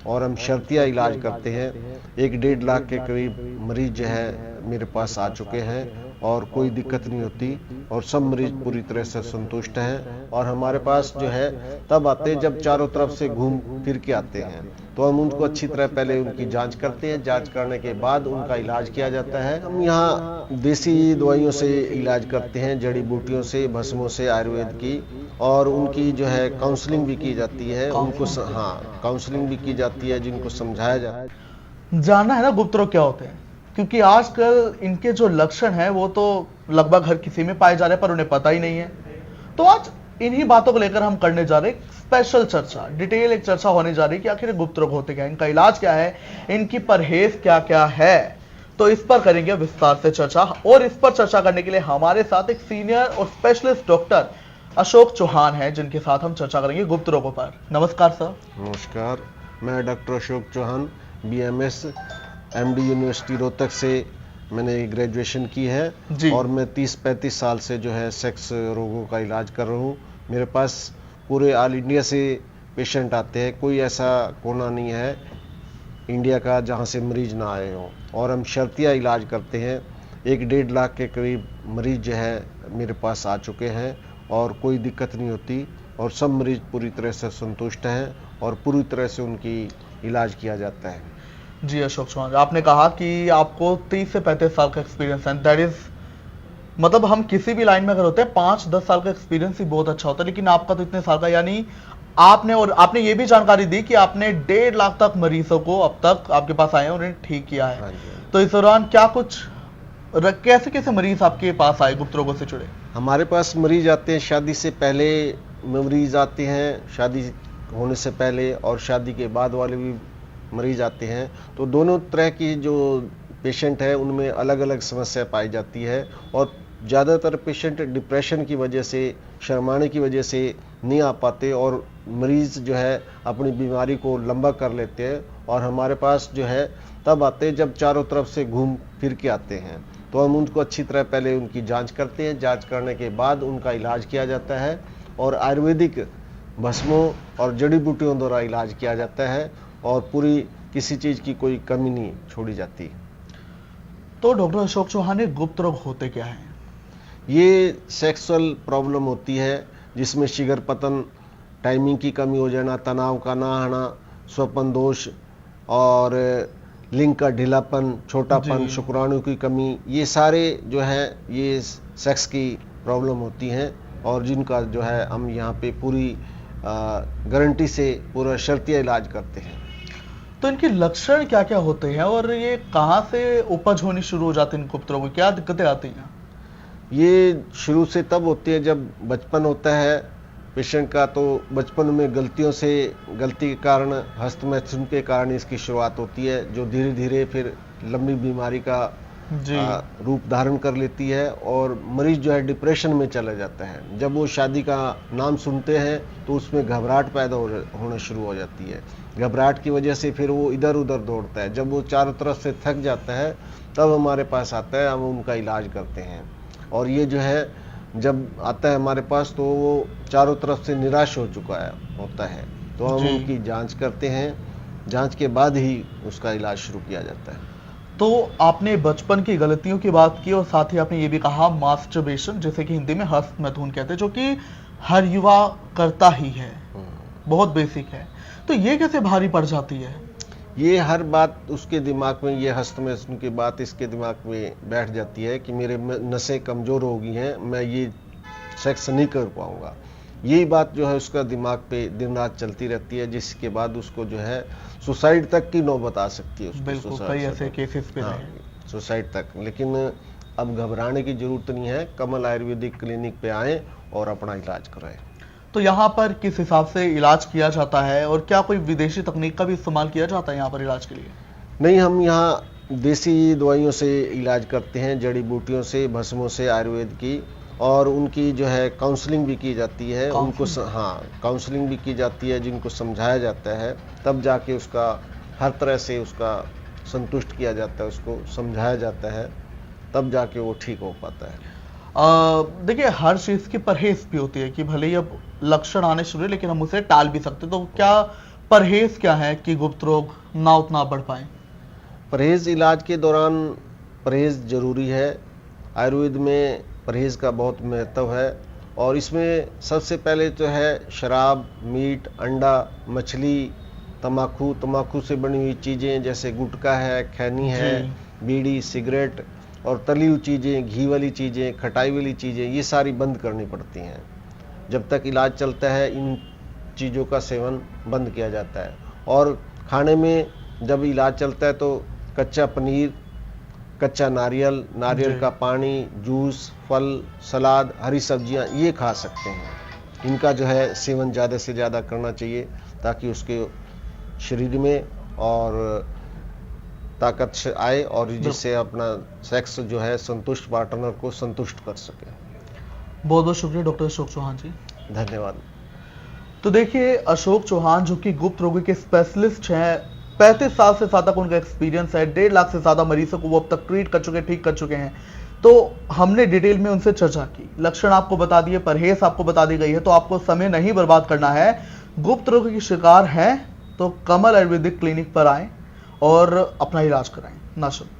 और हम शर्तिया इलाज करते हैं। 1-1.5 लाख के करीब मरीज जो है मेरे पास आ चुके हैं और कोई दिक्कत नहीं होती और सब मरीज पूरी तरह से संतुष्ट हैं। और हमारे पास जो है तब आते हैं जब चारों तरफ से घूम फिर के आते हैं, तो हम उनको अच्छी तरह पहले उनकी जांच करते हैं। जांच करने के बाद उनका इलाज किया जाता है। हम यहाँ देसी दवाइयों से इलाज करते हैं, जड़ी बूटियों से, भस्मों से, आयुर्वेद की, और उनकी जो है काउंसलिंग भी की जाती है। उनको हाँ, काउंसलिंग भी की जाती है, जिनको समझाया जाता है। जानना है ना गुप्त रोग क्या होते हैं, क्योंकि आजकल इनके जो लक्षण हैं वो तो लगभग हर किसी में पाए जा रहे हैं पर उन्हें पता ही नहीं है। तो आज इन्हीं बातों को लेकर हम करने जा रहे हैं स्पेशल चर्चा, डिटेल एक चर्चा होने जा रही है कि आखिर गुप्त रोग होते क्या है, इनका इलाज क्या है, इनकी परहेज क्या क्या है। तो इस पर करेंगे विस्तार से चर्चा, और इस पर चर्चा करने के लिए हमारे साथ एक सीनियर और स्पेशलिस्ट डॉक्टर अशोक चौहान है, जिनके साथ हम चर्चा करेंगे गुप्त रोगों पर। नमस्कार सर। नमस्कार, मैं doctor Ashok Chauhan, BMS MD university Rohtak से मैंने ग्रेजुएशन की है और मैं 30-35 साल से जो है सेक्स रोगों का इलाज कर रहा हूँ। मेरे पास पूरे ऑल इंडिया से पेशेंट आते हैं, कोई ऐसा कोना नहीं है इंडिया का जहाँ से मरीज ना आए हों। और हम शर्तिया इलाज करते हैं। 1-1.5 लाख के करीब मरीज जो है मेरे पास आ चुके हैं और कोई दिक्कत नहीं होती और सब मरीज पूरी तरह से संतुष्ट हैं और पूरी तरह से उनकी इलाज किया जाता है। जी अशोक चौहान, आपने कहा कि आपको 30 से 35 साल का एक्सपीरियंस है, दैट इज मतलब हम किसी भी लाइन में अगर होते हैं 5-10 साल का एक्सपीरियंस ही बहुत अच्छा होता है, लेकिन आपका तो इतने साल का, यानी आपने ये भी जानकारी दी कि आपने 1.5 लाख तक मरीजों को अब तक आपके पास आए हैं और उन्हें ठीक किया है। हाँ, तो इस दौरान क्या कुछ कैसे कैसे मरीज आपके पास आए गुप्त रोगों से जुड़े? हमारे पास मरीज आते हैं शादी से पहले, मरीज आते हैं शादी होने से पहले, और शादी के बाद वाले भी मरीज आते हैं। तो दोनों तरह की जो पेशेंट है उनमें अलग अलग समस्या पाई जाती है। और ज़्यादातर पेशेंट डिप्रेशन की वजह से, शर्माने की वजह से नहीं आ पाते और मरीज जो है अपनी बीमारी को लंबा कर लेते हैं। और हमारे पास जो है तब आते हैं जब चारों तरफ से घूम फिर के आते हैं, तो हम उनको अच्छी तरह पहले उनकी जांच करते हैं। जांच करने के बाद उनका इलाज किया जाता है और आयुर्वेदिक भस्मों और जड़ी बूटियों द्वारा इलाज किया जाता है और पूरी किसी चीज़ की कोई कमी नहीं छोड़ी जाती। तो डॉक्टर अशोक चौहान, गुप्त रोग होते क्या हैं? ये सेक्सुअल प्रॉब्लम होती है जिसमें शीघ्र पतन, टाइमिंग की कमी हो जाना, तनाव का ना आना, स्वपन दोष और लिंग का ढीलापन, छोटापन, शुक्राणु की कमी, ये सारे जो है ये सेक्स की प्रॉब्लम होती हैं और जिनका जो है हम यहाँ पे पूरी गारंटी से पूरा शर्तिया इलाज करते हैं। तो इनके लक्षण क्या क्या होते हैं और ये कहाँ से उपज होनी शुरू हो जाती है? इन गुप्त रोगों क्या दिक्कतें आती हैं? ये शुरू से तब होती है जब बचपन होता है पेशेंट का, तो बचपन में गलती के कारण, हस्तमैथुन के कारण इसकी शुरुआत होती है, जो धीरे धीरे फिर लंबी बीमारी का रूप धारण कर लेती है और मरीज जो है डिप्रेशन में चला जाता है। जब वो शादी का नाम सुनते हैं तो उसमें घबराहट पैदा होना शुरू हो जाती है। घबराहट की वजह से फिर वो इधर उधर दौड़ता है। जब वो चारों तरफ से थक जाता है तब हमारे पास आता है, हम उनका इलाज करते हैं। और ये जो है जब आता है हमारे पास तो वो चारों तरफ से निराश हो चुका होता है, तो हम उनकी जांच करते हैं। जांच के बाद ही उसका इलाज शुरू किया जाता है। तो आपने बचपन की गलतियों की बात की और साथ ही आपने ये भी कहा मास्टरबेशन, जैसे कि हिंदी में हस्तमैथुन कहते हैं, जो कि हर युवा करता ही है, बहुत बेसिक है। तो ये कैसे भारी पड़ जाती है? ये हर बात उसके दिमाग में, ये हस्तमैथुन की बात इसके दिमाग में बैठ जाती है कि मेरे नसें कमज़ोर हो गई हैं, मैं ये सेक्स नहीं कर पाऊंगा। यही बात जो है उसका दिमाग पे दिन रात चलती रहती है, जिसके बाद उसको जो है सुसाइड तक की नौबत आ सकती है। बिल्कुल, कई ऐसे केसेस पे हैं सुसाइड तक। लेकिन अब घबराने की जरूरत नहीं है, कमल आयुर्वेदिक क्लिनिक पे आएँ और अपना इलाज कराएं। तो यहाँ पर किस हिसाब से इलाज किया जाता है और क्या कोई विदेशी तकनीक का भी इस्तेमाल किया जाता है यहाँ पर इलाज के लिए? नहीं, हम यहाँ देसी दवाइयों से इलाज करते हैं, जड़ी बूटियों से, भस्मों से, आयुर्वेद की, और उनकी जो है काउंसलिंग भी की जाती है। उनको काउंसलिंग भी की जाती है, जिनको समझाया जाता है, तब जाके उसका हर तरह से उसका संतुष्ट किया जाता है, उसको समझाया जाता है, तब जाके वो ठीक हो पाता है। देखिए, हर चीज की परहेज भी होती है कि भले ही अब लक्षण आने शुरू है लेकिन हम उसे टाल भी सकते हैं। तो क्या परहेज क्या है कि गुप्त रोग ना उतना बढ़ पाए? परहेज इलाज के दौरान परहेज जरूरी है। आयुर्वेद में परहेज का बहुत महत्व है और इसमें सबसे पहले तो है शराब, मीट, अंडा, मछली, तम्बाकू से बनी हुई चीज़ें जैसे गुटखा है, खैनी है, बीड़ी, सिगरेट और तली हुई चीज़ें, घी वाली चीज़ें, खटाई वाली चीज़ें, ये सारी बंद करनी पड़ती हैं। जब तक इलाज चलता है इन चीज़ों का सेवन बंद किया जाता है। और खाने में जब इलाज चलता है तो कच्चा पनीर, कच्चा नारियल, नारियल का पानी, जूस, फल, सलाद, हरी सब्जियां ये खा सकते हैं। इनका जो है सेवन ज़्यादा से ज़्यादा करना चाहिए ताकि उसके शरीर में और ताकत आए और जिससे अपना सेक्स जो है संतुष्ट पार्टनर को संतुष्ट कर सके। बहुत बहुत शुक्रिया डॉक्टर अशोक चौहान जी। धन्यवाद। तो देखिए, अशोक चौहान जो कि गुप्त रोगी के स्पेशलिस्ट हैं, 35 साल से ज्यादा उनका एक्सपीरियंस है, 1.5 लाख से ज्यादा मरीजों को वो अब तक ट्रीट कर चुके, ठीक कर चुके हैं। तो हमने डिटेल में उनसे चर्चा की, लक्षण आपको बता दिए, परहेज आपको बता दी गई है, तो आपको समय नहीं बर्बाद करना है। गुप्त रोग की शिकार है तो कमल आयुर्वेदिक क्लिनिक पर आएं और अपना इलाज कराएं ना शुल्क।